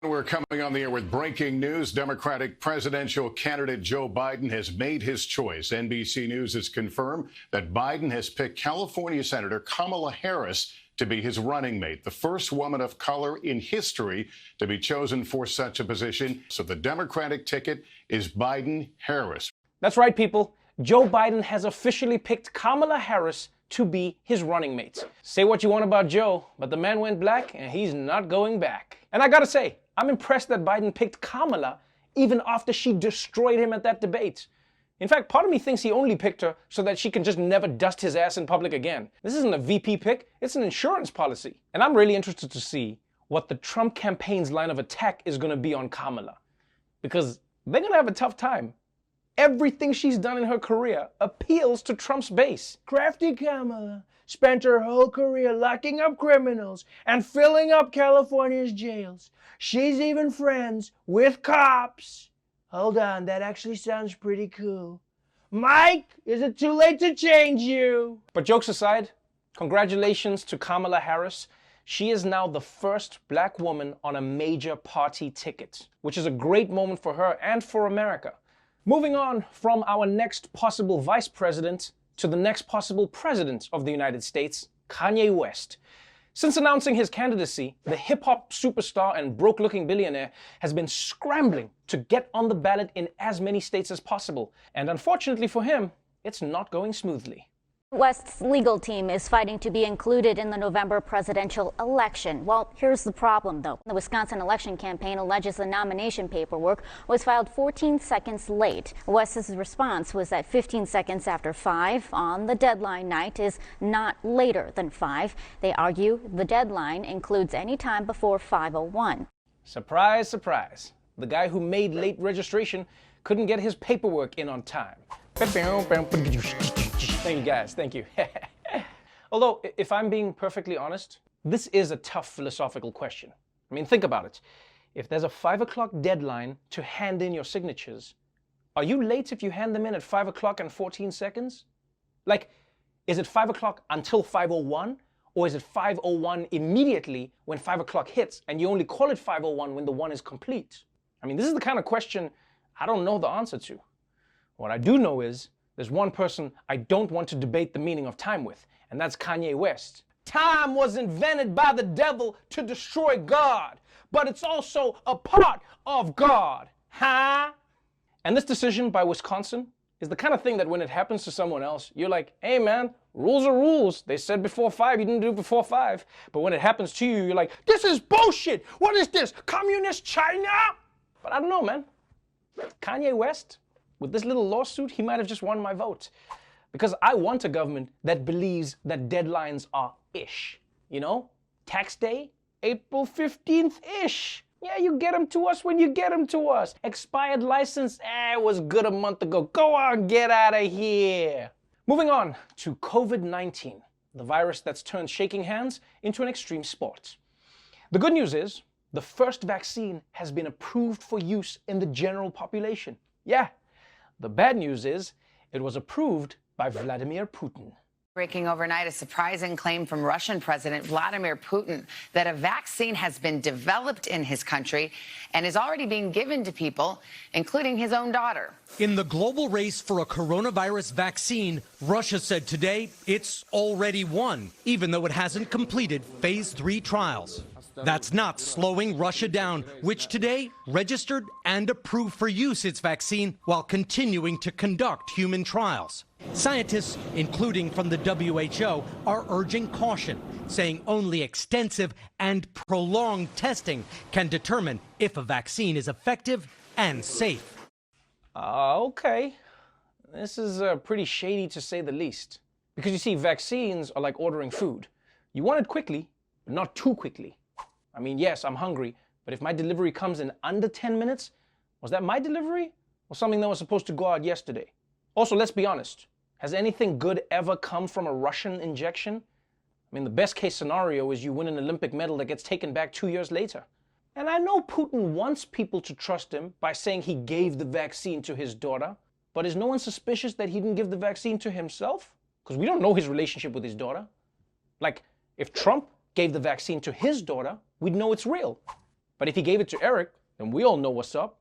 We're coming on the air with breaking news. Democratic presidential candidate Joe Biden has made his choice. NBC News has confirmed that Biden has picked California Senator Kamala Harris to be his running mate, the first woman of color in history to be chosen for such a position. So the Democratic ticket is Biden-Harris. That's right, people. Joe Biden has officially picked Kamala Harris to be his running mate. Say what you want about Joe, but the man went black and he's not going back. And I gotta say, I'm impressed that Biden picked Kamala even after she destroyed him at that debate. In fact, part of me thinks he only picked her so that she can just never dust his ass in public again. This isn't a VP pick, it's an insurance policy. And I'm really interested to see what the Trump campaign's line of attack is gonna be on Kamala. Because they're gonna have a tough time. Everything she's done in her career appeals to Trump's base. Crafty Kamala spent her whole career locking up criminals and filling up California's jails. She's even friends with cops. Hold on, that actually sounds pretty cool. Mike, is it too late to change you? But jokes aside, congratulations to Kamala Harris. She is now the first black woman on a major party ticket, which is a great moment for her and for America. Moving on from our next possible vice president to the next possible president of the United States, Kanye West. Since announcing his candidacy, the hip-hop superstar and broke-looking billionaire has been scrambling to get on the ballot in as many states as possible. And unfortunately for him, it's not going smoothly. West's legal team is fighting to be included in the November presidential election. Well, here's the problem, though. The Wisconsin election campaign alleges the nomination paperwork was filed 14 seconds late. West's response was that 15 seconds after 5 on the deadline night is not later than 5. They argue the deadline includes any time before 5:01. Surprise, surprise. The guy who made late registration couldn't get his paperwork in on time. Thank you, guys. Thank you. Although, if I'm being perfectly honest, this is a tough philosophical question. I mean, think about it. If there's a 5 o'clock deadline to hand in your signatures, are you late if you hand them in at 5 o'clock and 14 seconds? Like, is it 5 o'clock until 5:01? Or is it 5:01 immediately when 5 o'clock hits and you only call it 5:01 when the one is complete? I mean, this is the kind of question I don't know the answer to. What I do know is there's one person I don't want to debate the meaning of time with, and that's Kanye West. Time was invented by the devil to destroy God, but it's also a part of God, huh? And this decision by Wisconsin is the kind of thing that when it happens to someone else, you're like, hey man, rules are rules. They said before 5, you didn't do it before 5. But when it happens to you, you're like, this is bullshit. What is this, communist China? But I don't know, man. Kanye West, with this little lawsuit, he might have just won my vote. Because I want a government that believes that deadlines are ish. You know, tax day, April 15th-ish. Yeah, you get them to us when you get them to us. Expired license, it was good a month ago. Go on, get out of here. Moving on to COVID-19, the virus that's turned shaking hands into an extreme sport. The good news is, the first vaccine has been approved for use in the general population. Yeah. The bad news is, it was approved by Vladimir Putin. Breaking overnight, a surprising claim from Russian President Vladimir Putin that a vaccine has been developed in his country and is already being given to people, including his own daughter. In the global race for a coronavirus vaccine, Russia said today it's already won, even though it hasn't completed phase 3 trials. That's not slowing Russia down, which today registered and approved for use its vaccine while continuing to conduct human trials. Scientists, including from the WHO, are urging caution, saying only extensive and prolonged testing can determine if a vaccine is effective and safe. Okay. This is pretty shady to say the least. Because you see, vaccines are like ordering food. You want it quickly, but not too quickly. I mean, yes, I'm hungry, but if my delivery comes in under 10 minutes, was that my delivery or something that was supposed to go out yesterday? Also, let's be honest. Has anything good ever come from a Russian injection? I mean, the best case scenario is you win an Olympic medal that gets taken back 2 years later. And I know Putin wants people to trust him by saying he gave the vaccine to his daughter, but is no one suspicious that he didn't give the vaccine to himself? Because we don't know his relationship with his daughter. Like, if Trump gave the vaccine to his daughter, we'd know it's real. But if he gave it to Eric, then we all know what's up.